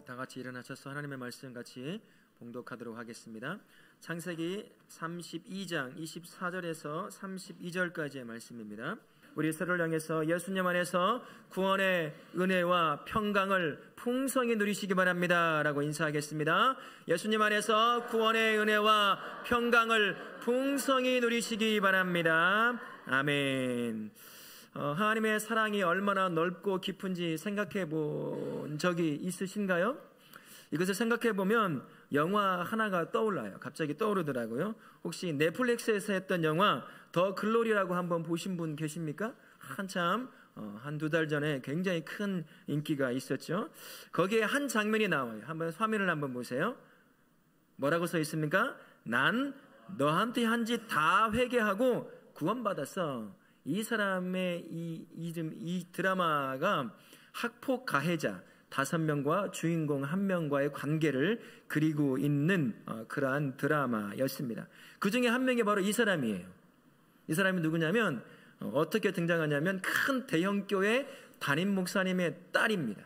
우리 다 같이 일어나셔서 하나님의 말씀 같이 봉독하도록 하겠습니다. 창세기 32장 24절에서 32절까지의 말씀입니다. 우리 서로를 향해서 예수님 안에서 구원의 은혜와 평강을 풍성히 누리시기 바랍니다 라고 인사하겠습니다. 예수님 안에서 구원의 은혜와 평강을 풍성히 누리시기 바랍니다. 아멘. 하나님의 사랑이 얼마나 넓고 깊은지 생각해 본 적이 있으신가요? 이것을 생각해 보면 영화 하나가 떠올라요. 갑자기 떠오르더라고요. 혹시 넷플릭스에서 했던 영화 더 글로리라고 한번 보신 분 계십니까? 한참 한두 달 전에 굉장히 큰 인기가 있었죠. 거기에 한 장면이 나와요. 한번 화면을 한번 보세요. 뭐라고 써 있습니까? 난 너한테 한 짓 다 회개하고 구원받았어. 이 사람의 이 드라마가 학폭 가해자 5명과 주인공 1명과의 관계를 그리고 있는 그러한 드라마였습니다. 그 중에 한 명이 바로 이 사람이에요. 이 사람이 누구냐면 어떻게 등장하냐면 큰 대형교회 담임 목사님의 딸입니다.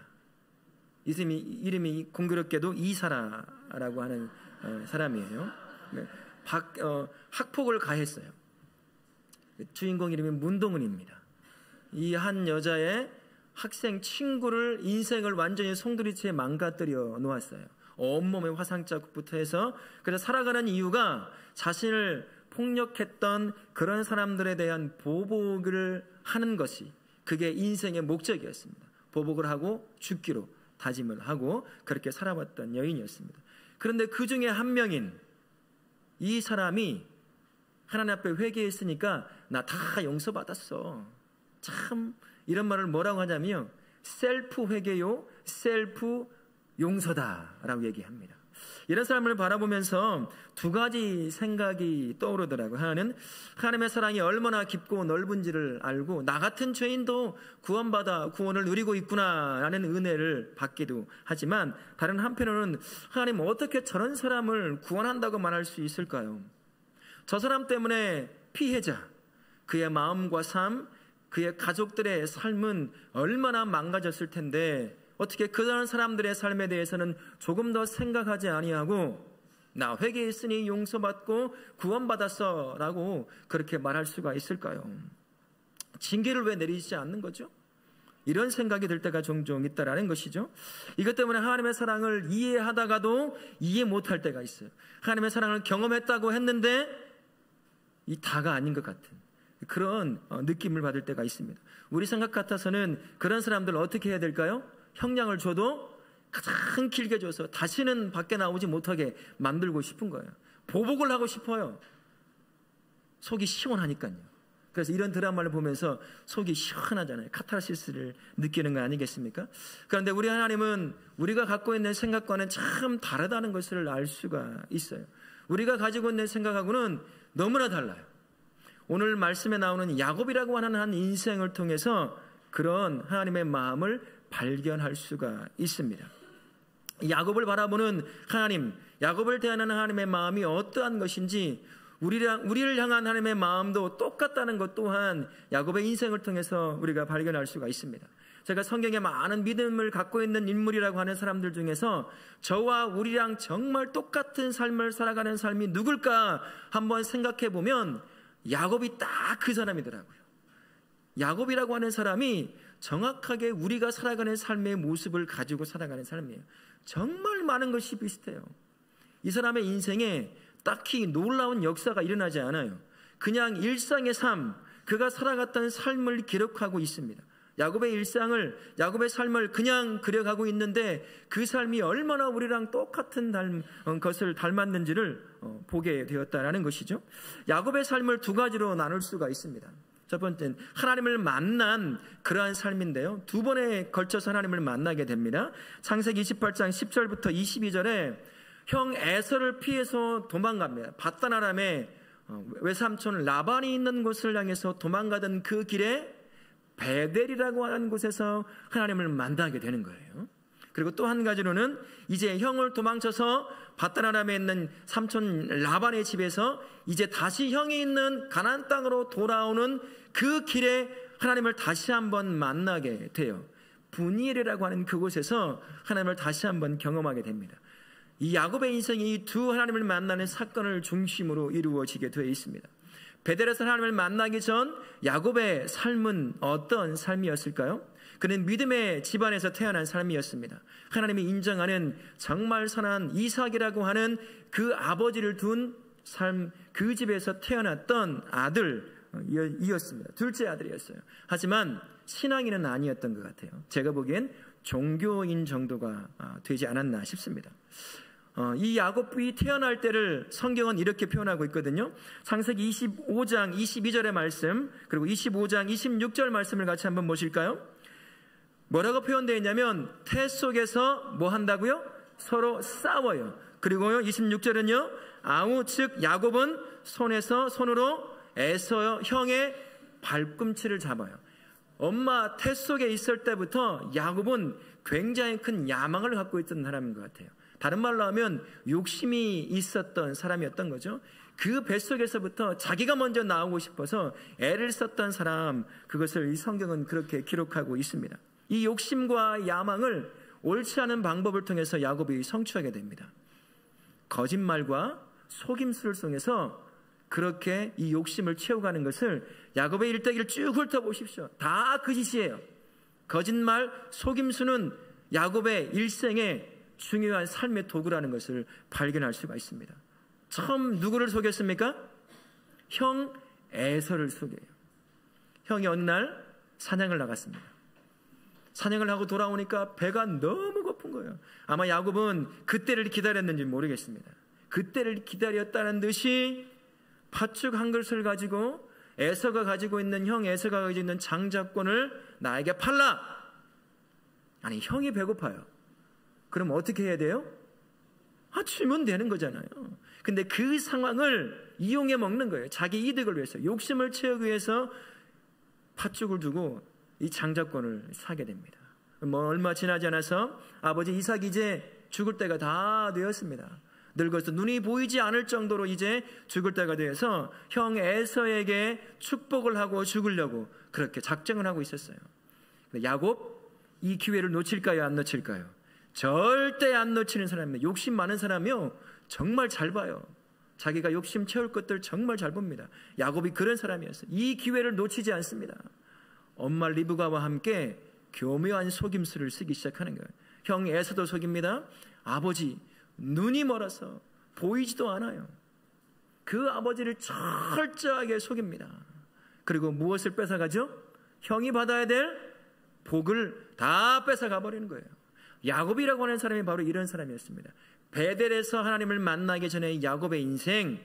이름이 공교롭게도 이사라라고 하는 사람이에요. 학폭을 가했어요. 주인공 이름이 문동은입니다. 이 한 여자의 학생 친구를 인생을 완전히 송두리째 망가뜨려 놓았어요. 온몸에 화상자국부터 해서. 그래서 살아가는 이유가 자신을 폭력했던 그런 사람들에 대한 보복을 하는 것이 그게 인생의 목적이었습니다. 보복을 하고 죽기로 다짐을 하고 그렇게 살아왔던 여인이었습니다. 그런데 그 중에 한 명인 이 사람이 하나님 앞에 회개했으니까 나 다 용서받았어. 참 이런 말을 뭐라고 하냐면 셀프 회개요 셀프 용서다라고 얘기합니다. 이런 사람을 바라보면서 두 가지 생각이 떠오르더라고요. 하나는 하나님의 사랑이 얼마나 깊고 넓은지를 알고 나 같은 죄인도 구원받아 구원을 누리고 있구나라는 은혜를 받기도 하지만, 다른 한편으로는 하나님 어떻게 저런 사람을 구원한다고 말할 수 있을까요? 저 사람 때문에 피해자, 그의 마음과 삶, 그의 가족들의 삶은 얼마나 망가졌을 텐데 어떻게 그런 사람들의 삶에 대해서는 조금 더 생각하지 아니하고 나 회개했으니 용서받고 구원받았어 라고 그렇게 말할 수가 있을까요? 징계를 왜 내리지 않는 거죠? 이런 생각이 들 때가 종종 있다라는 것이죠. 이것 때문에 하나님의 사랑을 이해하다가도 이해 못할 때가 있어요. 하나님의 사랑을 경험했다고 했는데 이 다가 아닌 것 같은 그런 느낌을 받을 때가 있습니다. 우리 생각 같아서는 그런 사람들 어떻게 해야 될까요? 형량을 줘도 가장 길게 줘서 다시는 밖에 나오지 못하게 만들고 싶은 거예요. 보복을 하고 싶어요. 속이 시원하니까요. 그래서 이런 드라마를 보면서 속이 시원하잖아요. 카타르시스를 느끼는 거 아니겠습니까? 그런데 우리 하나님은 우리가 갖고 있는 생각과는 참 다르다는 것을 알 수가 있어요. 우리가 가지고 있는 생각하고는 너무나 달라요. 오늘 말씀에 나오는 야곱이라고 하는 한 인생을 통해서 그런 하나님의 마음을 발견할 수가 있습니다. 야곱을 바라보는 하나님, 야곱을 대하는 하나님의 마음이 어떠한 것인지 우리를 향한 하나님의 마음도 똑같다는 것 또한 야곱의 인생을 통해서 우리가 발견할 수가 있습니다. 제가 성경에 많은 믿음을 갖고 있는 인물이라고 하는 사람들 중에서 저와 우리랑 정말 똑같은 삶을 살아가는 삶이 누굴까 한번 생각해 보면 야곱이 딱 그 사람이더라고요. 야곱이라고 하는 사람이 정확하게 우리가 살아가는 삶의 모습을 가지고 살아가는 삶이에요. 정말 많은 것이 비슷해요. 이 사람의 인생에 딱히 놀라운 역사가 일어나지 않아요. 그냥 일상의 삶, 그가 살아갔던 삶을 기록하고 있습니다. 야곱의 일상을, 야곱의 삶을 그냥 그려가고 있는데 그 삶이 얼마나 우리랑 똑같은 것을 닮았는지를 보게 되었다는 것이죠. 야곱의 삶을 두 가지로 나눌 수가 있습니다. 첫 번째는 하나님을 만난 그러한 삶인데요, 두 번에 걸쳐서 하나님을 만나게 됩니다. 창세기 28장 10절부터 22절에 형 에서를 피해서 도망갑니다. 밧단 아람의 외삼촌 라반이 있는 곳을 향해서 도망가던 그 길에 베델이라고 하는 곳에서 하나님을 만나게 되는 거예요. 그리고 또 한 가지로는 이제 형을 도망쳐서 밧단 아람에 있는 삼촌 라반의 집에서 이제 다시 형이 있는 가나안 땅으로 돌아오는 그 길에 하나님을 다시 한번 만나게 돼요. 분이엘이라고 하는 그곳에서 하나님을 다시 한번 경험하게 됩니다. 이 야곱의 인생이 이 두 하나님을 만나는 사건을 중심으로 이루어지게 되어 있습니다. 베델에서 하나님을 만나기 전 야곱의 삶은 어떤 삶이었을까요? 그는 믿음의 집안에서 태어난 삶이었습니다. 하나님이 인정하는 정말 선한 이삭이라고 하는 그 아버지를 둔 삶, 그 집에서 태어났던 아들이었습니다. 둘째 아들이었어요. 하지만 신앙인은 아니었던 것 같아요. 제가 보기엔 종교인 정도가 되지 않았나 싶습니다. 이 야곱이 태어날 때를 성경은 이렇게 표현하고 있거든요. 창세기 25장 22절의 말씀, 그리고 25장 26절 말씀을 같이 한번 보실까요? 뭐라고 표현되어 있냐면 태 속에서 뭐 한다고요? 서로 싸워요. 그리고요 26절은요, 아우 즉 야곱은 손으로 에서 형의 발꿈치를 잡아요. 엄마 태 속에 있을 때부터 야곱은 굉장히 큰 야망을 갖고 있던 사람인 것 같아요. 다른 말로 하면 욕심이 있었던 사람이었던 거죠. 그 뱃속에서부터 자기가 먼저 나오고 싶어서 애를 썼던 사람, 그것을 이 성경은 그렇게 기록하고 있습니다. 이 욕심과 야망을 옳지 않은 방법을 통해서 야곱이 성취하게 됩니다. 거짓말과 속임수를 통해서 그렇게 이 욕심을 채워가는 것을 야곱의 일대기를 쭉 훑어보십시오. 다 그 짓이에요. 거짓말, 속임수는 야곱의 일생의 중요한 삶의 도구라는 것을 발견할 수가 있습니다. 처음 누구를 속였습니까? 형 에서를 속여요. 형이 어느 날 사냥을 나갔습니다. 사냥을 하고 돌아오니까 배가 너무 고픈 거예요. 아마 야곱은 그때를 기다렸는지 모르겠습니다. 그때를 기다렸다는 듯이 팥죽 한 그릇을 가지고 에서가 가지고 있는 에서가 가지고 있는 장자권을 나에게 팔라. 아니, 형이 배고파요. 그럼 어떻게 해야 돼요? 주면 되는 거잖아요. 근데 그 상황을 이용해 먹는 거예요. 자기 이득을 위해서, 욕심을 채우기 위해서 팥죽을 두고 이 장자권을 사게 됩니다. 얼마 지나지 않아서 아버지 이삭이 이제 죽을 때가 다 되었습니다. 늙어서 눈이 보이지 않을 정도로 이제 죽을 때가 되어서 형 에서에게 축복을 하고 죽으려고 그렇게 작정을 하고 있었어요. 야곱, 이 기회를 놓칠까요? 안 놓칠까요? 절대 안 놓치는 사람이에요. 욕심 많은 사람이요, 정말 잘 봐요. 자기가 욕심 채울 것들 정말 잘 봅니다. 야곱이 그런 사람이었어요. 이 기회를 놓치지 않습니다. 엄마 리브가와 함께 교묘한 속임수를 쓰기 시작하는 거예요. 형 에서도 속입니다. 아버지 눈이 멀어서 보이지도 않아요. 그 아버지를 철저하게 속입니다. 그리고 무엇을 뺏어가죠? 형이 받아야 될 복을 다 뺏어가 버리는 거예요. 야곱이라고 하는 사람이 바로 이런 사람이었습니다. 베델에서 하나님을 만나기 전에 야곱의 인생,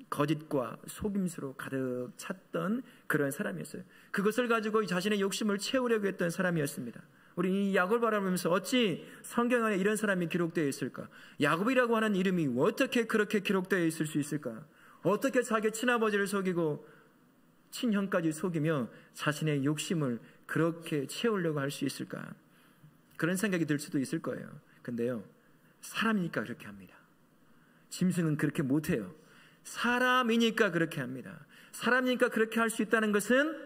거짓과 속임수로 가득 찼던 그런 사람이었어요. 그것을 가지고 자신의 욕심을 채우려고 했던 사람이었습니다. 우리 이 야곱을 바라보면서 어찌 성경 안에 이런 사람이 기록되어 있을까? 야곱이라고 하는 이름이 어떻게 그렇게 기록되어 있을 수 있을까? 어떻게 자기 친아버지를 속이고 친형까지 속이며 자신의 욕심을 그렇게 채우려고 할 수 있을까? 그런 생각이 들 수도 있을 거예요. 근데요, 사람이니까 그렇게 합니다. 짐승은 그렇게 못해요. 사람이니까 그렇게 합니다. 사람이니까 그렇게 할 수 있다는 것은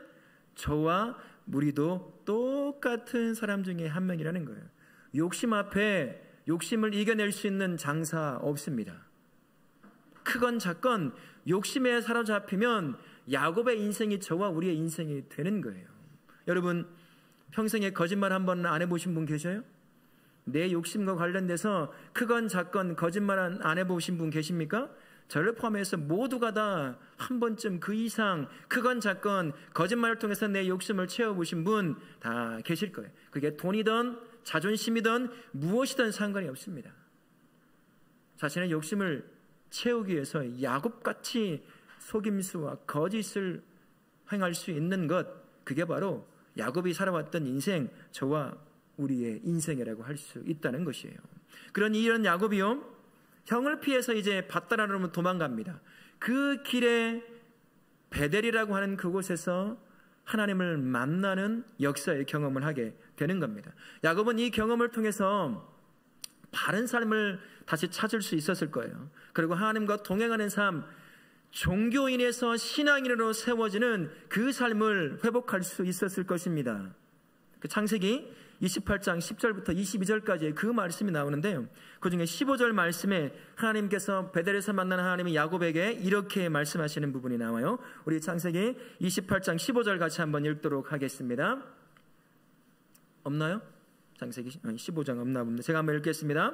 저와 우리도 똑같은 사람 중에 한 명이라는 거예요. 욕심 앞에 욕심을 이겨낼 수 있는 장사 없습니다. 크건 작건 욕심에 사로잡히면 야곱의 인생이 저와 우리의 인생이 되는 거예요. 여러분, 평생에 거짓말 한 번 안 해보신 분 계셔요? 내 욕심과 관련돼서 크건 작건 거짓말 안 해보신 분 계십니까? 저를 포함해서 모두가 다 한 번쯤 그 이상 크건 작건 거짓말을 통해서 내 욕심을 채워보신 분 다 계실 거예요. 그게 돈이든 자존심이든 무엇이든 상관이 없습니다. 자신의 욕심을 채우기 위해서 야곱같이 속임수와 거짓을 행할 수 있는 것, 그게 바로 야곱이 살아왔던 인생, 저와 우리의 인생이라고 할 수 있다는 것이에요. 그러니 이런 야곱이요, 형을 피해서 이제 밧다라로 도망갑니다. 그 길에 베델이라고 하는 그곳에서 하나님을 만나는 역사의 경험을 하게 되는 겁니다. 야곱은 이 경험을 통해서 바른 삶을 다시 찾을 수 있었을 거예요. 그리고 하나님과 동행하는 삶, 종교인에서 신앙인으로 세워지는 그 삶을 회복할 수 있었을 것입니다. 그 창세기 28장 10절부터 22절까지 그 말씀이 나오는데요. 그중에 15절 말씀에 하나님께서 베델에서 만난 하나님이 야곱에게 이렇게 말씀하시는 부분이 나와요. 우리 창세기 28장 15절 같이 한번 읽도록 하겠습니다. 없나요? 창세기 15장 없나 봅니다. 제가 한번 읽겠습니다.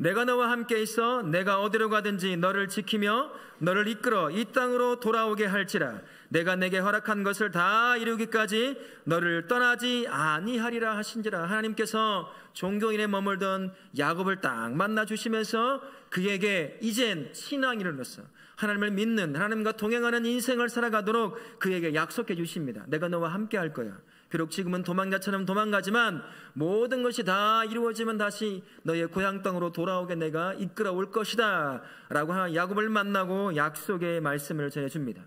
내가 너와 함께 있어 내가 어디로 가든지 너를 지키며 너를 이끌어 이 땅으로 돌아오게 할지라. 내가 내게 허락한 것을 다 이루기까지 너를 떠나지 아니하리라 하신지라. 하나님께서 종교인에 머물던 야곱을 딱 만나주시면서 그에게 이젠 신앙이로서 하나님을 믿는, 하나님과 동행하는 인생을 살아가도록 그에게 약속해 주십니다. 내가 너와 함께 할 거야. 비록 지금은 도망자처럼 도망가지만 모든 것이 다 이루어지면 다시 너의 고향 땅으로 돌아오게 내가 이끌어 올 것이다 라고 야곱을 만나고 약속의 말씀을 전해줍니다.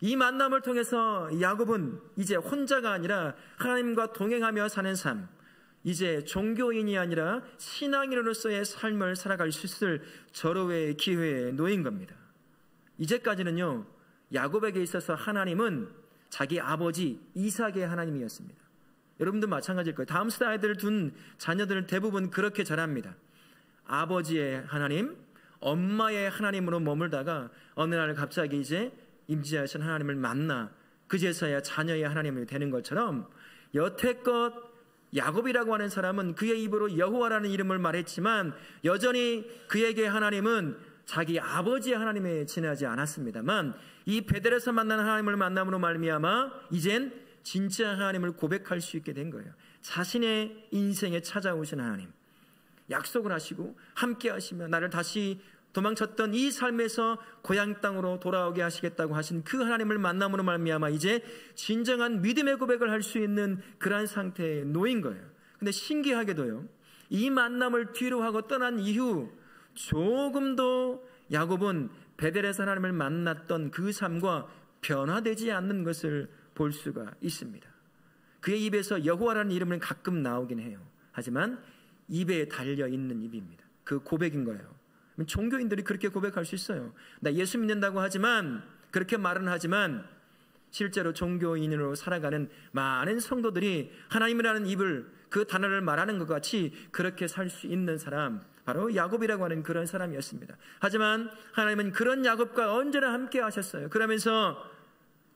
이 만남을 통해서 야곱은 이제 혼자가 아니라 하나님과 동행하며 사는 삶, 이제 종교인이 아니라 신앙인으로서의 삶을 살아갈 수 있을 절호의 기회에 놓인 겁니다. 이제까지는요, 야곱에게 있어서 하나님은 자기 아버지 이삭의 하나님이었습니다. 여러분도 마찬가지일 거예요. 다음 세대를 둔 자녀들은 대부분 그렇게 자랍니다. 아버지의 하나님, 엄마의 하나님으로 머물다가 어느 날 갑자기 이제 임재하신 하나님을 만나 그제서야 자녀의 하나님이 되는 것처럼 여태껏 야곱이라고 하는 사람은 그의 입으로 여호와라는 이름을 말했지만 여전히 그에게 하나님은 자기 아버지의 하나님에 지나지 않았습니다만 이 베델에서 만난 하나님을 만남으로 말미암아 이젠 진짜 하나님을 고백할 수 있게 된 거예요. 자신의 인생에 찾아오신 하나님, 약속을 하시고 함께 하시며 나를 다시 도망쳤던 이 삶에서 고향 땅으로 돌아오게 하시겠다고 하신 그 하나님을 만남으로 말미암아 이제 진정한 믿음의 고백을 할 수 있는 그러한 상태에 놓인 거예요. 근데 신기하게도요, 이 만남을 뒤로 하고 떠난 이후 조금도 야곱은 베델에서 하나님을 만났던 그 삶과 변화되지 않는 것을 볼 수가 있습니다. 그의 입에서 여호와라는 이름은 가끔 나오긴 해요. 하지만 입에 달려있는 입입니다. 그 고백인 거예요. 종교인들이 그렇게 고백할 수 있어요. 나 예수 믿는다고 하지만, 그렇게 말은 하지만 실제로 종교인으로 살아가는 많은 성도들이 하나님이라는 입을, 그 단어를 말하는 것 같이 그렇게 살 수 있는 사람, 바로 야곱이라고 하는 그런 사람이었습니다. 하지만 하나님은 그런 야곱과 언제나 함께 하셨어요. 그러면서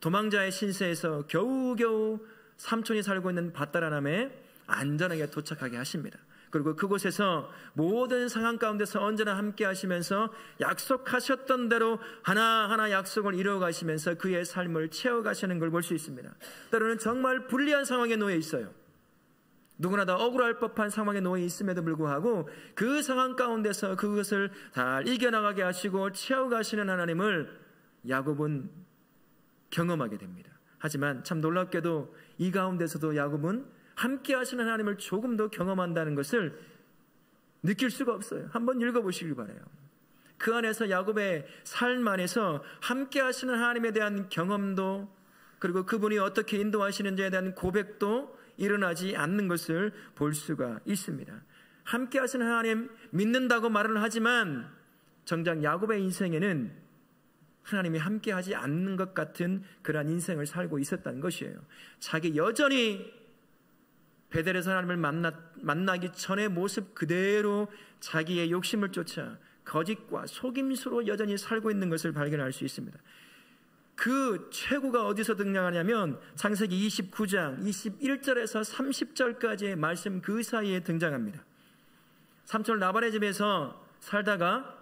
도망자의 신세에서 겨우겨우 삼촌이 살고 있는 밧다라남에 안전하게 도착하게 하십니다. 그리고 그곳에서 모든 상황 가운데서 언제나 함께 하시면서 약속하셨던 대로 하나하나 약속을 이루어가시면서 그의 삶을 채워가시는 걸 볼 수 있습니다. 때로는 정말 불리한 상황에 놓여 있어요. 누구나 다 억울할 법한 상황에 놓여 있음에도 불구하고 그 상황 가운데서 그것을 잘 이겨나가게 하시고 채워가시는 하나님을 야곱은 경험하게 됩니다. 하지만 참 놀랍게도 이 가운데서도 야곱은 함께 하시는 하나님을 조금 더 경험한다는 것을 느낄 수가 없어요. 한번 읽어보시길 바라요. 그 안에서 야곱의 삶 안에서 함께 하시는 하나님에 대한 경험도, 그리고 그분이 어떻게 인도하시는지에 대한 고백도 일어나지 않는 것을 볼 수가 있습니다. 함께 하시는 하나님 믿는다고 말은 하지만 정작 야곱의 인생에는 하나님이 함께 하지 않는 것 같은 그러한 인생을 살고 있었다는 것이에요. 자기 여전히 베델에서 하나님을 만나기 전의 모습 그대로 자기의 욕심을 쫓아 거짓과 속임수로 여전히 살고 있는 것을 발견할 수 있습니다. 그 최고가 어디서 등장하냐면 창세기 29장 21절에서 30절까지의 말씀 그 사이에 등장합니다. 삼촌 라반의 집에서 살다가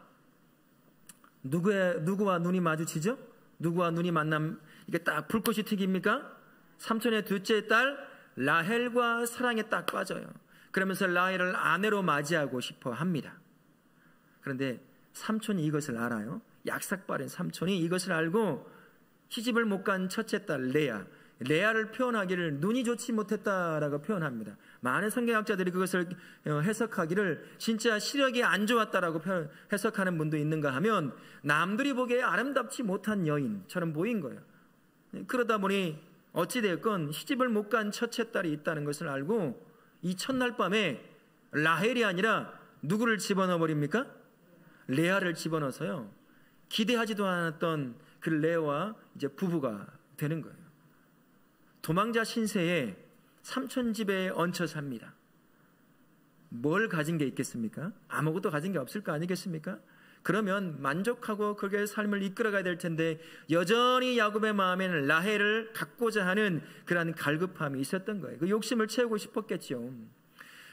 누구와 눈이 마주치죠? 누구와 눈이 만남, 이게 딱 불꽃이 튀깁니까? 삼촌의 둘째 딸 라헬과 사랑에 딱 빠져요. 그러면서 라헬을 아내로 맞이하고 싶어 합니다. 그런데 삼촌이 이것을 알아요. 약삭빠른 삼촌이 이것을 알고 시집을 못 간 첫째 딸 레아를 표현하기를 눈이 좋지 못했다라고 표현합니다. 많은 성경학자들이 그것을 해석하기를 진짜 시력이 안 좋았다라고 해석하는 분도 있는가 하면 남들이 보기에 아름답지 못한 여인처럼 보인 거예요. 그러다 보니 어찌되었건 시집을 못 간 첫째 딸이 있다는 것을 알고 이 첫날 밤에 라헬이 아니라 누구를 집어넣어 버립니까? 레아를 집어넣어서요, 기대하지도 않았던 그 레아와 이제 부부가 되는 거예요. 도망자 신세에 삼촌 집에 얹혀 삽니다. 뭘 가진 게 있겠습니까? 아무것도 가진 게 없을 거 아니겠습니까? 그러면 만족하고 그렇게 삶을 이끌어가야 될 텐데 여전히 야곱의 마음에는 라헬을 갖고자 하는 그러한 갈급함이 있었던 거예요. 그 욕심을 채우고 싶었겠죠.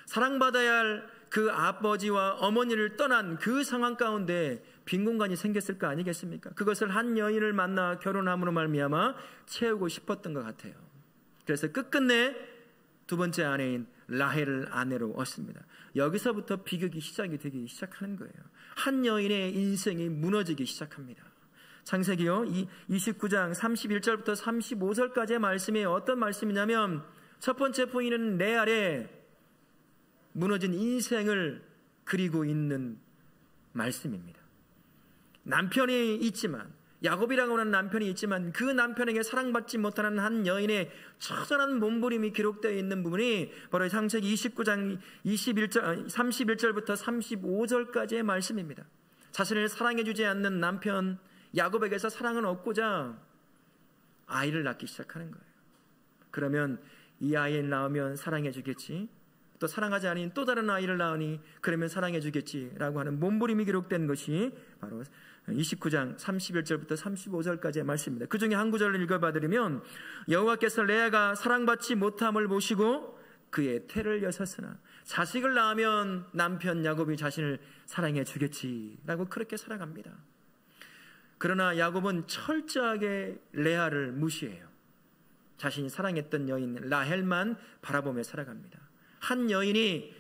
사랑받아야 할 그 아버지와 어머니를 떠난 그 상황 가운데 빈 공간이 생겼을 거 아니겠습니까? 그것을 한 여인을 만나 결혼함으로 말미암아 채우고 싶었던 것 같아요. 그래서 끝끝내 두 번째 아내인 라헬을 아내로 얻습니다. 여기서부터 비극이 시작이 되기 시작하는 거예요. 한 여인의 인생이 무너지기 시작합니다. 창세기요 29장 31절부터 35절까지의 말씀이 어떤 말씀이냐면 첫 번째 포인트는 레알의 무너진 인생을 그리고 있는 말씀입니다. 남편이 있지만 야곱이라고 하는 남편이 있지만 그 남편에게 사랑받지 못하는 한 여인의 처절한 몸부림이 기록되어 있는 부분이 바로 창세기 29장 31절부터 35절까지의 말씀입니다. 자신을 사랑해주지 않는 남편 야곱에게서 사랑을 얻고자 아이를 낳기 시작하는 거예요. 그러면 이 아이를 낳으면 사랑해주겠지, 또 사랑하지 않은 또 다른 아이를 낳으니 그러면 사랑해주겠지라고 하는 몸부림이 기록된 것이 바로 29장 31절부터 35절까지의 말씀입니다. 그 중에 한 구절을 읽어봐드리면 여호와께서 레아가 사랑받지 못함을 보시고 그의 태를 여셨으나 자식을 낳으면 남편 야곱이 자신을 사랑해 주겠지라고 그렇게 살아갑니다. 그러나 야곱은 철저하게 레아를 무시해요. 자신이 사랑했던 여인 라헬만 바라보며 살아갑니다. 한 여인이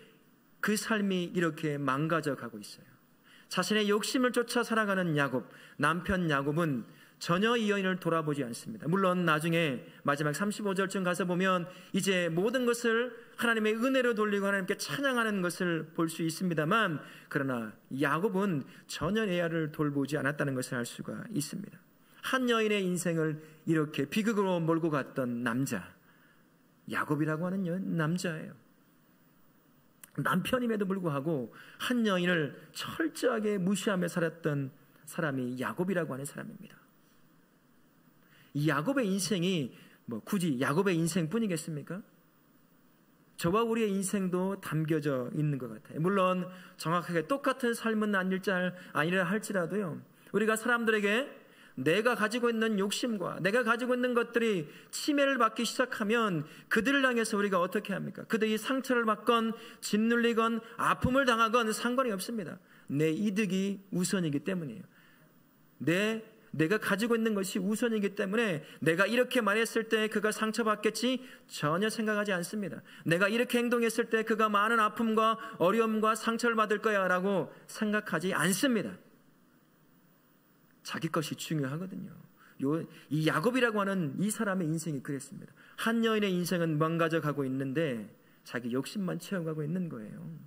그 삶이 이렇게 망가져 가고 있어요. 자신의 욕심을 쫓아 살아가는 야곱, 남편 야곱은 전혀 이 여인을 돌아보지 않습니다. 물론 나중에 마지막 35절쯤 가서 보면 이제 모든 것을 하나님의 은혜로 돌리고 하나님께 찬양하는 것을 볼 수 있습니다만, 그러나 야곱은 전혀 레아를 돌보지 않았다는 것을 알 수가 있습니다. 한 여인의 인생을 이렇게 비극으로 몰고 갔던 남자, 야곱이라고 하는 남자예요. 남편임에도 불구하고 한 여인을 철저하게 무시하며 살았던 사람이 야곱이라고 하는 사람입니다. 이 야곱의 인생이 굳이 야곱의 인생뿐이겠습니까? 저와 우리의 인생도 담겨져 있는 것 같아요. 물론 정확하게 똑같은 삶은 아니라 할지라도요, 우리가 사람들에게 내가 가지고 있는 욕심과 내가 가지고 있는 것들이 침해를 받기 시작하면 그들을 향해서 우리가 어떻게 합니까? 그들이 상처를 받건 짓눌리건 아픔을 당하건 상관이 없습니다. 내 이득이 우선이기 때문이에요. 내가 가지고 있는 것이 우선이기 때문에 내가 이렇게 말했을 때 그가 상처받겠지 전혀 생각하지 않습니다. 내가 이렇게 행동했을 때 그가 많은 아픔과 어려움과 상처를 받을 거야 라고 생각하지 않습니다. 자기 것이 중요하거든요. 이 야곱이라고 하는 이 사람의 인생이 그랬습니다. 한 여인의 인생은 망가져 가고 있는데 자기 욕심만 채워가고 있는 거예요.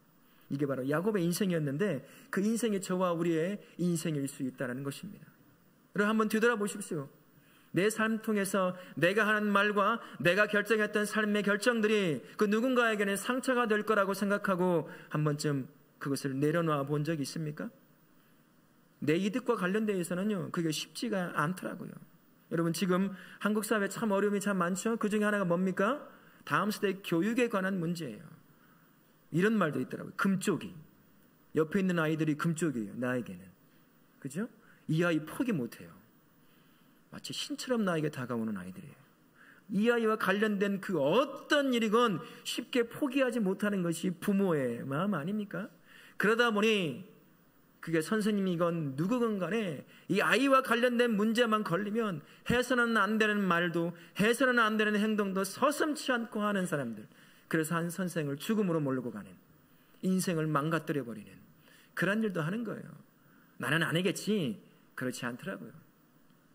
이게 바로 야곱의 인생이었는데 그 인생이 저와 우리의 인생일 수 있다는 것입니다. 여러분 한번 뒤돌아보십시오. 내 삶 통해서 내가 하는 말과 내가 결정했던 삶의 결정들이 그 누군가에게는 상처가 될 거라고 생각하고 한 번쯤 그것을 내려놔 본 적이 있습니까? 내 이득과 관련돼서는요, 그게 쉽지가 않더라고요. 여러분 지금 한국 사회에 참 어려움이 참 많죠. 그 중에 하나가 뭡니까? 다음 세대 교육에 관한 문제예요. 이런 말도 있더라고요. 금쪽이. 옆에 있는 아이들이 금쪽이에요. 나에게는. 그죠? 이 아이 포기 못해요. 마치 신처럼 나에게 다가오는 아이들이에요. 이 아이와 관련된 그 어떤 일이건 쉽게 포기하지 못하는 것이 부모의 마음 아닙니까? 그러다 보니 그게 선생님이건 누구건 간에 이 아이와 관련된 문제만 걸리면 해서는 안 되는 말도 해서는 안 되는 행동도 서슴지 않고 하는 사람들, 그래서 한 선생을 죽음으로 몰고 가는, 인생을 망가뜨려 버리는 그런 일도 하는 거예요. 나는 아니겠지. 그렇지 않더라고요.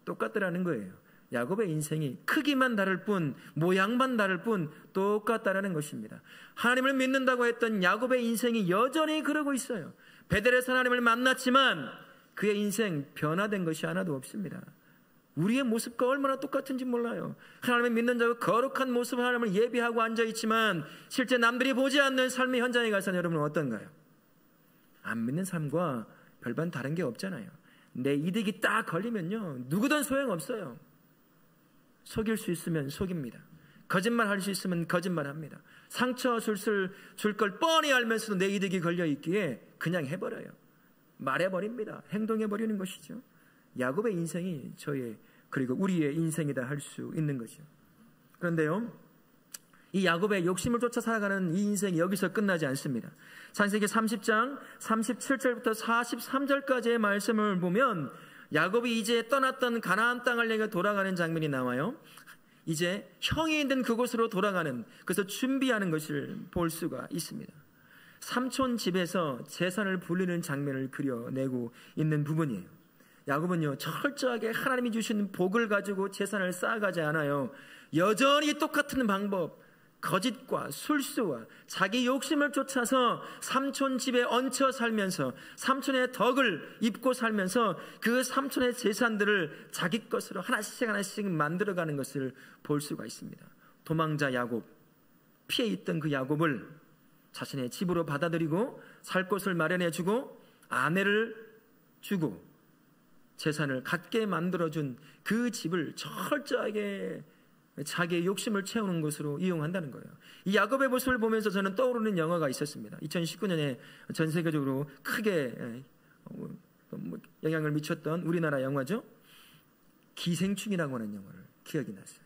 똑같더라는 거예요. 야곱의 인생이 크기만 다를 뿐, 모양만 다를 뿐 똑같다라는 것입니다. 하나님을 믿는다고 했던 야곱의 인생이 여전히 그러고 있어요. 베델에서 하나님을 만났지만 그의 인생 변화된 것이 하나도 없습니다. 우리의 모습과 얼마나 똑같은지 몰라요. 하나님을 믿는 자고 거룩한 모습을 하나님을 예비하고 앉아있지만 실제 남들이 보지 않는 삶의 현장에 가서는 여러분은 어떤가요? 안 믿는 삶과 별반 다른 게 없잖아요. 내 이득이 딱 걸리면요, 누구든 소용없어요. 속일 수 있으면 속입니다. 거짓말할 수 있으면 거짓말합니다. 상처 줄 걸 뻔히 알면서도 내 이득이 걸려있기에 그냥 해버려요. 말해버립니다. 행동해버리는 것이죠. 야곱의 인생이 저의 그리고 우리의 인생이다 할 수 있는 거죠. 그런데요, 이 야곱의 욕심을 쫓아 살아가는 이 인생이 여기서 끝나지 않습니다. 창세기 30장 37절부터 43절까지의 말씀을 보면 야곱이 이제 떠났던 가나안 땅을 향해 돌아가는 장면이 나와요. 이제 형이 있는 그곳으로 돌아가는, 그래서 준비하는 것을 볼 수가 있습니다. 삼촌 집에서 재산을 불리는 장면을 그려내고 있는 부분이에요. 야곱은요, 철저하게 하나님이 주신 복을 가지고 재산을 쌓아가지 않아요. 여전히 똑같은 방법, 거짓과 술수와 자기 욕심을 쫓아서 삼촌 집에 얹혀 살면서 삼촌의 덕을 입고 살면서 그 삼촌의 재산들을 자기 것으로 하나씩 하나씩 만들어가는 것을 볼 수가 있습니다. 도망자 야곱, 피해 있던 그 야곱을 자신의 집으로 받아들이고 살 곳을 마련해주고 아내를 주고 재산을 갖게 만들어준 그 집을 철저하게 자기의 욕심을 채우는 것으로 이용한다는 거예요. 이 야곱의 모습을 보면서 저는 떠오르는 영화가 있었습니다. 2019년에 전 세계적으로 크게 영향을 미쳤던 우리나라 영화죠. 기생충이라고 하는 영화를 기억이 났어요.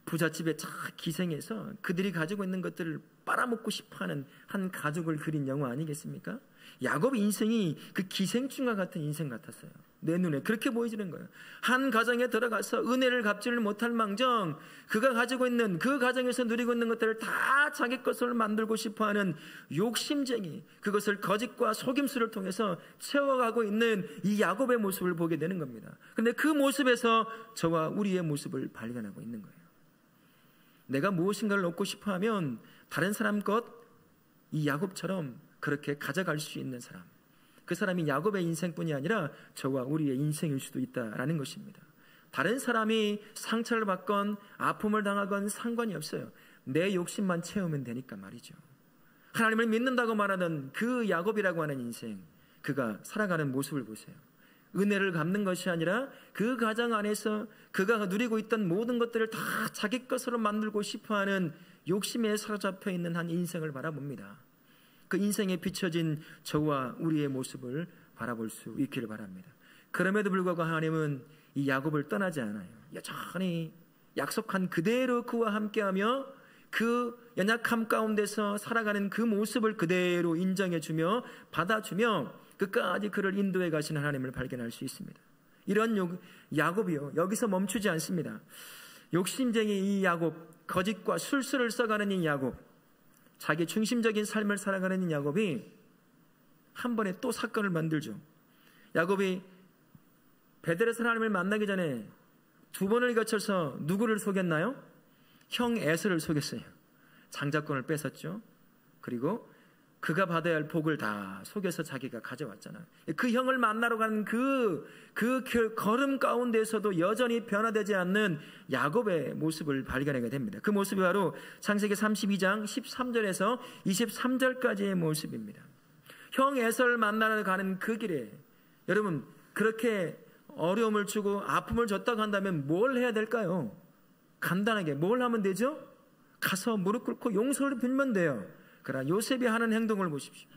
부잣집에 기생해서 그들이 가지고 있는 것들을 빨아먹고 싶어하는 한 가족을 그린 영화 아니겠습니까? 야곱의 인생이 그 기생충과 같은 인생 같았어요. 내 눈에 그렇게 보여지는 거예요. 한 가정에 들어가서 은혜를 갚지를 못할 망정 그가 가지고 있는 그 가정에서 누리고 있는 것들을 다 자기 것을 만들고 싶어하는 욕심쟁이, 그것을 거짓과 속임수를 통해서 채워가고 있는 이 야곱의 모습을 보게 되는 겁니다. 그런데 그 모습에서 저와 우리의 모습을 발견하고 있는 거예요. 내가 무엇인가를 얻고 싶어하면 다른 사람 것, 이 야곱처럼 그렇게 가져갈 수 있는 사람, 그 사람이 야곱의 인생뿐이 아니라 저와 우리의 인생일 수도 있다라는 것입니다. 다른 사람이 상처를 받건 아픔을 당하건 상관이 없어요. 내 욕심만 채우면 되니까 말이죠. 하나님을 믿는다고 말하는 그 야곱이라고 하는 인생, 그가 살아가는 모습을 보세요. 은혜를 갚는 것이 아니라 그 가정 안에서 그가 누리고 있던 모든 것들을 다 자기 것으로 만들고 싶어하는 욕심에 사로잡혀 있는 한 인생을 바라봅니다. 그 인생에 비춰진 저와 우리의 모습을 바라볼 수 있기를 바랍니다. 그럼에도 불구하고 하나님은 이 야곱을 떠나지 않아요. 여전히 약속한 그대로 그와 함께하며 그 연약함 가운데서 살아가는 그 모습을 그대로 인정해주며 받아주며 끝까지 그를 인도해 가시는 하나님을 발견할 수 있습니다. 이런 야곱이요, 여기서 멈추지 않습니다. 욕심쟁이 이 야곱, 거짓과 술수를 써가는 이 야곱, 자기 중심적인 삶을 살아가는 이 야곱이 한 번에 또 사건을 만들죠. 야곱이 베델에서 하나님을 만나기 전에 두 번을 거쳐서 누구를 속였나요? 형 에서를 속였어요. 장자권을 뺏었죠. 그리고 그가 받아야 할 복을 다 속여서 자기가 가져왔잖아요. 그 형을 만나러 가는 그 걸음 가운데에서도 여전히 변화되지 않는 야곱의 모습을 발견하게 됩니다. 그 모습이 바로 창세기 32장 13절에서 23절까지의 모습입니다. 형 에서를 만나러 가는 그 길에 여러분, 그렇게 어려움을 주고 아픔을 줬다고 한다면 뭘 해야 될까요? 간단하게 뭘 하면 되죠? 가서 무릎 꿇고 용서를 빌면 돼요. 그러나 요셉이 하는 행동을 보십시오.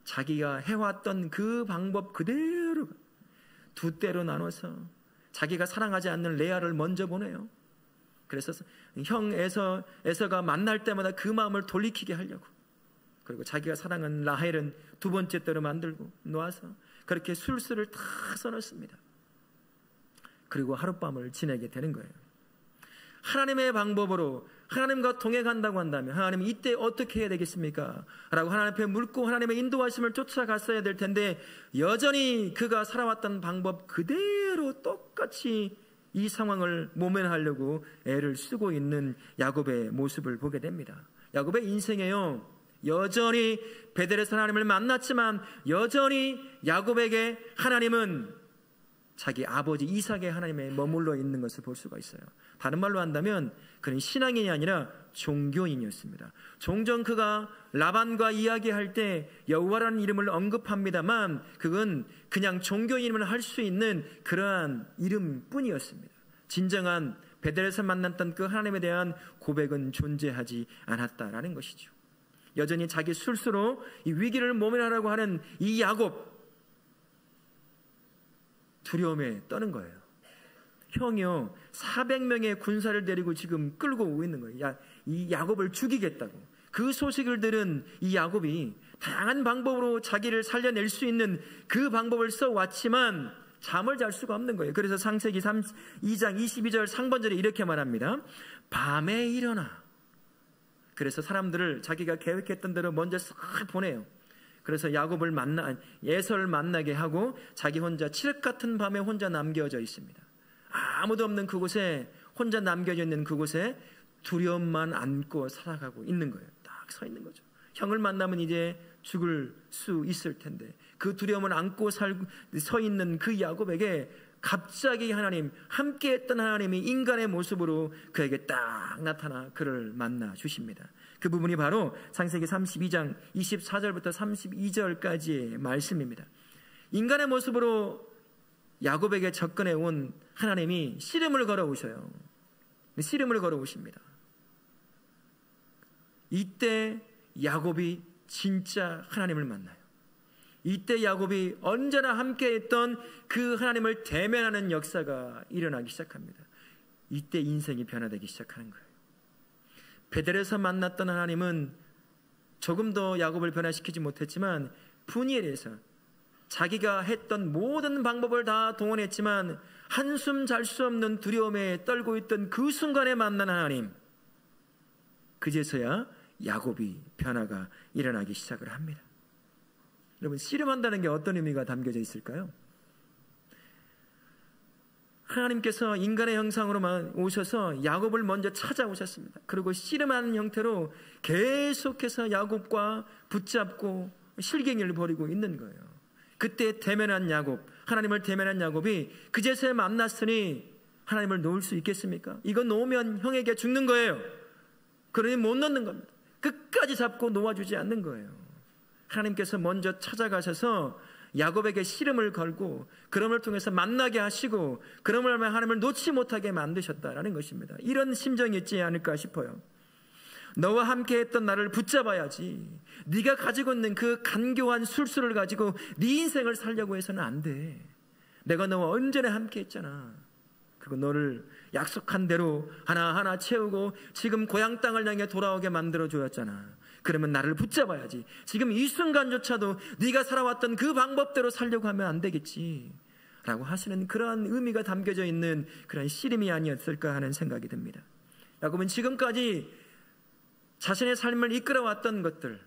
자기가 해왔던 그 방법 그대로 두 때로 나눠서 자기가 사랑하지 않는 레아를 먼저 보내요. 그래서 형 에서가 만날 때마다 그 마음을 돌이키게 하려고, 그리고 자기가 사랑하는 라헬은 두 번째 때로 만들고 놓아서 그렇게 술수를 다 써놓습니다. 그리고 하룻밤을 지내게 되는 거예요. 하나님의 방법으로 하나님과 동행한다고 한다면 하나님 이때 어떻게 해야 되겠습니까? 라고 하나님 앞에 묻고 하나님의 인도하심을 쫓아갔어야 될 텐데 여전히 그가 살아왔던 방법 그대로 똑같이 이 상황을 모면하려고 애를 쓰고 있는 야곱의 모습을 보게 됩니다. 야곱의 인생에요, 여전히 베델에서 하나님을 만났지만 여전히 야곱에게 하나님은 자기 아버지 이삭의 하나님에 머물러 있는 것을 볼 수가 있어요. 다른 말로 한다면 그는 신앙인이 아니라 종교인이었습니다. 종종 그가 라반과 이야기할 때 여호와라는 이름을 언급합니다만 그건 그냥 종교인임을 할 수 있는 그러한 이름뿐이었습니다. 진정한 베델에서 만났던 그 하나님에 대한 고백은 존재하지 않았다라는 것이죠. 여전히 자기 술수로 이 위기를 모면하라고 하는 이 야곱, 두려움에 떠는 거예요. 형이요 400명의 군사를 데리고 지금 끌고 오고 있는 거예요. 이 야곱을 죽이겠다고. 그 소식을 들은 이 야곱이 다양한 방법으로 자기를 살려낼 수 있는 그 방법을 써왔지만 잠을 잘 수가 없는 거예요. 그래서 창세기 2장 22절 상반절에 이렇게 말합니다. 밤에 일어나. 그래서 사람들을 자기가 계획했던 대로 먼저 싹 보내요. 그래서 야곱을 에서를 만나게 하고 자기 혼자 칠흑 같은 밤에 혼자 남겨져 있습니다. 아무도 없는 그곳에, 혼자 남겨져 있는 그곳에 두려움만 안고 살아가고 있는 거예요. 딱 서 있는 거죠. 형을 만나면 이제 죽을 수 있을 텐데 그 두려움을 안고 서 있는 그 야곱에게 갑자기 하나님, 함께했던 하나님이 인간의 모습으로 그에게 딱 나타나 그를 만나 주십니다. 그 부분이 바로 창세기 32장 24절부터 32절까지의 말씀입니다. 인간의 모습으로 야곱에게 접근해 온 하나님이 씨름을 걸어오셔요. 씨름을 걸어오십니다. 이때 야곱이 진짜 하나님을 만나요. 이때 야곱이 언제나 함께했던 그 하나님을 대면하는 역사가 일어나기 시작합니다. 이때 인생이 변화되기 시작하는 거예요. 베델에서 만났던 하나님은 조금 더 야곱을 변화시키지 못했지만 푸니엘에서 자기가 했던 모든 방법을 다 동원했지만 한숨 잘 수 없는 두려움에 떨고 있던 그 순간에 만난 하나님, 그제서야 야곱이 변화가 일어나기 시작을 합니다. 여러분, 씨름한다는 게 어떤 의미가 담겨져 있을까요? 하나님께서 인간의 형상으로만 오셔서 야곱을 먼저 찾아오셨습니다. 그리고 씨름하는 형태로 계속해서 야곱과 붙잡고 실갱이를 벌이고 있는 거예요. 그때 대면한 야곱, 하나님을 대면한 야곱이 그제서야 만났으니 하나님을 놓을 수 있겠습니까? 이거 놓으면 형에게 죽는 거예요. 그러니 못 놓는 겁니다. 끝까지 잡고 놓아주지 않는 거예요. 하나님께서 먼저 찾아가셔서 야곱에게 씨름을 걸고 그럼을 통해서 만나게 하시고 그럼을 하면 하나님을 놓지 못하게 만드셨다라는 것입니다. 이런 심정이 있지 않을까 싶어요. 너와 함께 했던 나를 붙잡아야지. 네가 가지고 있는 그 간교한 술수를 가지고 네 인생을 살려고 해서는 안 돼. 내가 너와 언제나 함께 했잖아. 그리고 너를 약속한 대로 하나하나 채우고 지금 고향 땅을 향해 돌아오게 만들어 주었잖아. 그러면 나를 붙잡아야지. 지금 이 순간조차도 네가 살아왔던 그 방법대로 살려고 하면 안 되겠지 라고 하시는 그러한 의미가 담겨져 있는 그런 씨름이 아니었을까 하는 생각이 듭니다. 야곱은 지금까지 자신의 삶을 이끌어왔던 것들,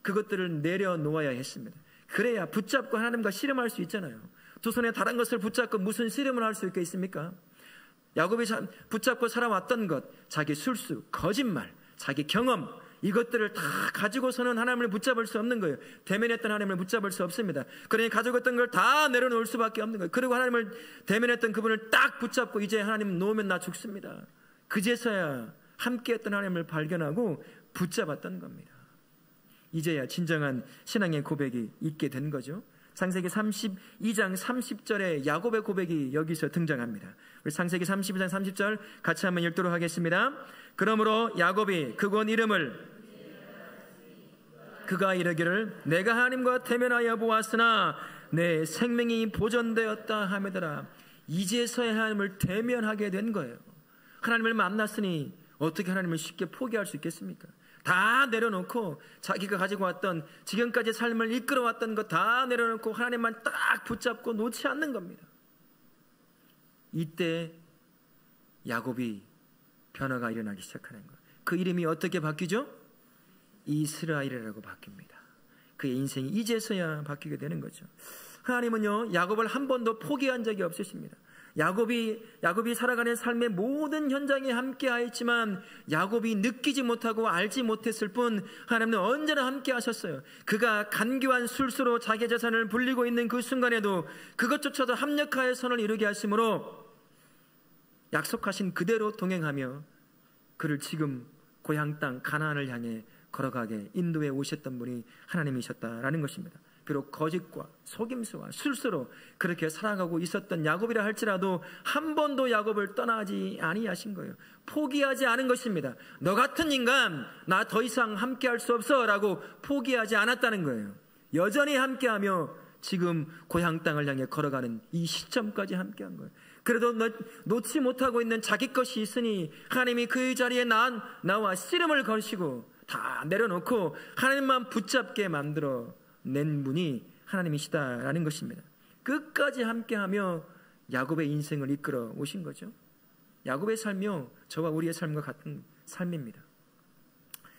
그것들을 내려놓아야 했습니다. 그래야 붙잡고 하나님과 씨름할 수 있잖아요. 두 손에 다른 것을 붙잡고 무슨 씨름을 할 수 있겠습니까? 야곱이 붙잡고 살아왔던 것, 자기 술수, 거짓말, 자기 경험, 이것들을 다 가지고서는 하나님을 붙잡을 수 없는 거예요. 대면했던 하나님을 붙잡을 수 없습니다. 그러니 가지고 있던 걸 다 내려놓을 수밖에 없는 거예요. 그리고 하나님을 대면했던 그분을 딱 붙잡고 이제 하나님 놓으면 나 죽습니다. 그제서야 함께했던 하나님을 발견하고 붙잡았던 겁니다. 이제야 진정한 신앙의 고백이 있게 된 거죠. 창세기 32장 30절에 야곱의 고백이 여기서 등장합니다. 우리 창세기 32장 30절 같이 한번 읽도록 하겠습니다. 그러므로 야곱이 그곳 이름을 그가 이르기를 내가 하나님과 대면하여 보았으나 내 생명이 보존되었다 하매더라. 이제서야 하나님을 대면하게 된 거예요. 하나님을 만났으니 어떻게 하나님을 쉽게 포기할 수 있겠습니까? 다 내려놓고 자기가 가지고 왔던 지금까지 삶을 이끌어왔던 것 다 내려놓고 하나님만 딱 붙잡고 놓지 않는 겁니다. 이때 야곱이 변화가 일어나기 시작하는 거예요. 그 이름이 어떻게 바뀌죠? 이스라엘이라고 바뀝니다. 그의 인생이 이제서야 바뀌게 되는 거죠. 하나님은요, 야곱을 한 번도 포기한 적이 없으십니다. 야곱이 살아가는 삶의 모든 현장에 함께 하였지만 야곱이 느끼지 못하고 알지 못했을 뿐 하나님은 언제나 함께 하셨어요. 그가 간교한 술수로 자기 재산을 불리고 있는 그 순간에도 그것조차도 합력하여 선을 이루게 하심으로 약속하신 그대로 동행하며 그를 지금 고향 땅 가나안을 향해 걸어가게 인도해 오셨던 분이 하나님이셨다라는 것입니다. 비록 거짓과 속임수와 술수로 그렇게 살아가고 있었던 야곱이라 할지라도 한 번도 야곱을 떠나지 아니하신 거예요. 포기하지 않은 것입니다. 너 같은 인간 나 더 이상 함께할 수 없어 라고 포기하지 않았다는 거예요. 여전히 함께하며 지금 고향 땅을 향해 걸어가는 이 시점까지 함께한 거예요. 그래도 놓지 못하고 있는 자기 것이 있으니 하나님이 그 자리에 나와 씨름을 걸으시고 다 내려놓고 하나님만 붙잡게 만들어 낸 분이 하나님이시다라는 것입니다. 끝까지 함께하며 야곱의 인생을 이끌어 오신 거죠. 야곱의 삶이요 저와 우리의 삶과 같은 삶입니다.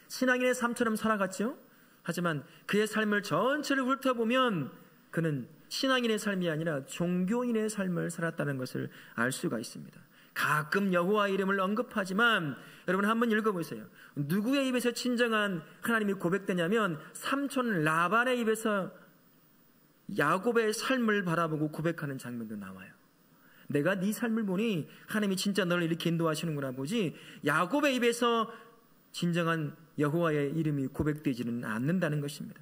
신앙인의 삶처럼 살아갔죠. 하지만 그의 삶을 전체를 훑어보면 그는 신앙인의 삶이 아니라 종교인의 삶을 살았다는 것을 알 수가 있습니다. 가끔 여호와 이름을 언급하지만 여러분 한번 읽어보세요. 누구의 입에서 진정한 하나님이 고백되냐면 삼촌 라반의 입에서 야곱의 삶을 바라보고 고백하는 장면도 나와요. 내가 네 삶을 보니 하나님이 진짜 너를 이렇게 인도하시는구나 보지 야곱의 입에서 진정한 여호와의 이름이 고백되지는 않는다는 것입니다.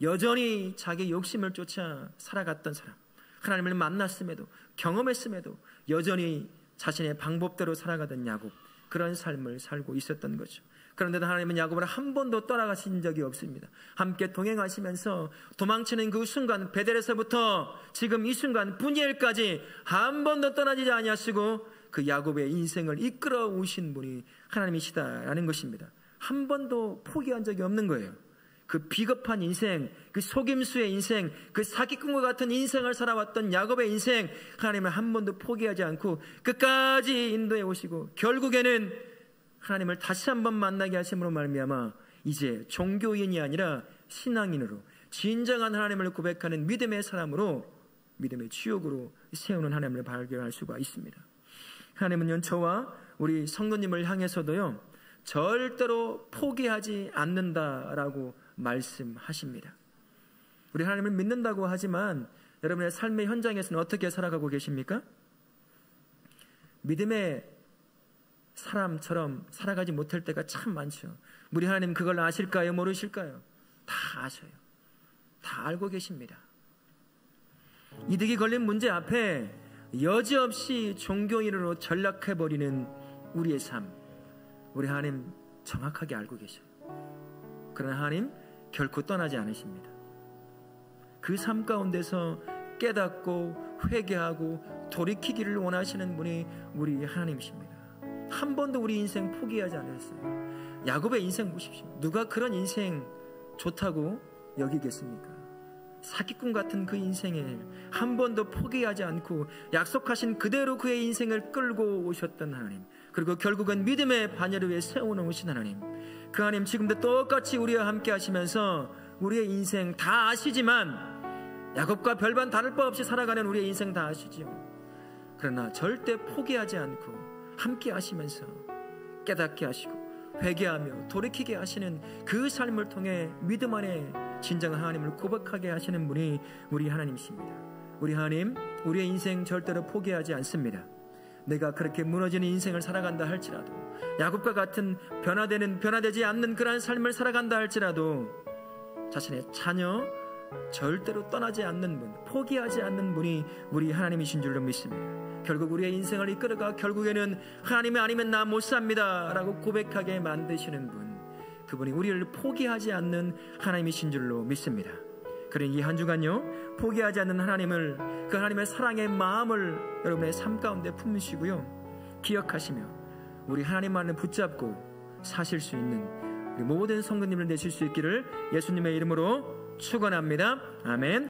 여전히 자기 욕심을 쫓아 살아갔던 사람, 하나님을 만났음에도 경험했음에도 여전히 자신의 방법대로 살아가던 야곱, 그런 삶을 살고 있었던 거죠. 그런데도 하나님은 야곱을 한 번도 떠나가신 적이 없습니다. 함께 동행하시면서 도망치는 그 순간 베델에서부터 지금 이 순간 분이엘까지 한 번도 떠나지 아니하시고 그 야곱의 인생을 이끌어 오신 분이 하나님이시다라는 것입니다. 한 번도 포기한 적이 없는 거예요. 그 비겁한 인생, 그 속임수의 인생, 그 사기꾼과 같은 인생을 살아왔던 야곱의 인생, 하나님을 한 번도 포기하지 않고 끝까지 인도해 오시고 결국에는 하나님을 다시 한번 만나게 하심으로 말미암아 이제 종교인이 아니라 신앙인으로 진정한 하나님을 고백하는 믿음의 사람으로, 믿음의 주역으로 세우는 하나님을 발견할 수가 있습니다. 하나님은요 저와 우리 성도님을 향해서도요 절대로 포기하지 않는다라고 말씀하십니다. 우리 하나님을 믿는다고 하지만 여러분의 삶의 현장에서는 어떻게 살아가고 계십니까? 믿음의 사람처럼 살아가지 못할 때가 참 많죠. 우리 하나님 그걸 아실까요? 모르실까요? 다 아셔요. 다 알고 계십니다. 이득이 걸린 문제 앞에 여지없이 종교인으로 전락해버리는 우리의 삶, 우리 하나님 정확하게 알고 계셔요. 그러나 하나님 결코 떠나지 않으십니다. 그 삶 가운데서 깨닫고 회개하고 돌이키기를 원하시는 분이 우리 하나님이십니다. 한 번도 우리 인생 포기하지 않으셨어요. 야곱의 인생 보십시오. 누가 그런 인생 좋다고 여기겠습니까? 사기꾼 같은 그 인생에 한 번도 포기하지 않고 약속하신 그대로 그의 인생을 끌고 오셨던 하나님, 그리고 결국은 믿음의 반열을 위해 세워놓으신 하나님, 그 하나님 지금도 똑같이 우리와 함께 하시면서 우리의 인생 다 아시지만 야곱과 별반 다를 바 없이 살아가는 우리의 인생 다 아시지요. 그러나 절대 포기하지 않고 함께 하시면서 깨닫게 하시고 회개하며 돌이키게 하시는 그 삶을 통해 믿음 안에 진정한 하나님을 고백하게 하시는 분이 우리 하나님이십니다. 우리 하나님, 우리의 인생 절대로 포기하지 않습니다. 내가 그렇게 무너지는 인생을 살아간다 할지라도, 야곱과 같은 변화되지 않는 그러한 삶을 살아간다 할지라도 자신의 자녀 절대로 떠나지 않는 분, 포기하지 않는 분이 우리 하나님이신 줄로 믿습니다. 결국 우리의 인생을 이끌어가 결국에는 하나님이 아니면 나 못 삽니다 라고 고백하게 만드시는 분, 그분이 우리를 포기하지 않는 하나님이신 줄로 믿습니다. 그러니 이 한 주간요 포기하지 않는 하나님을, 그 하나님의 사랑의 마음을 여러분의 삶 가운데 품으시고요 기억하시며 우리 하나님만을 붙잡고 사실 수 있는 우리 모든 성도님을 되실 수 있기를 예수님의 이름으로 축원합니다. 아멘.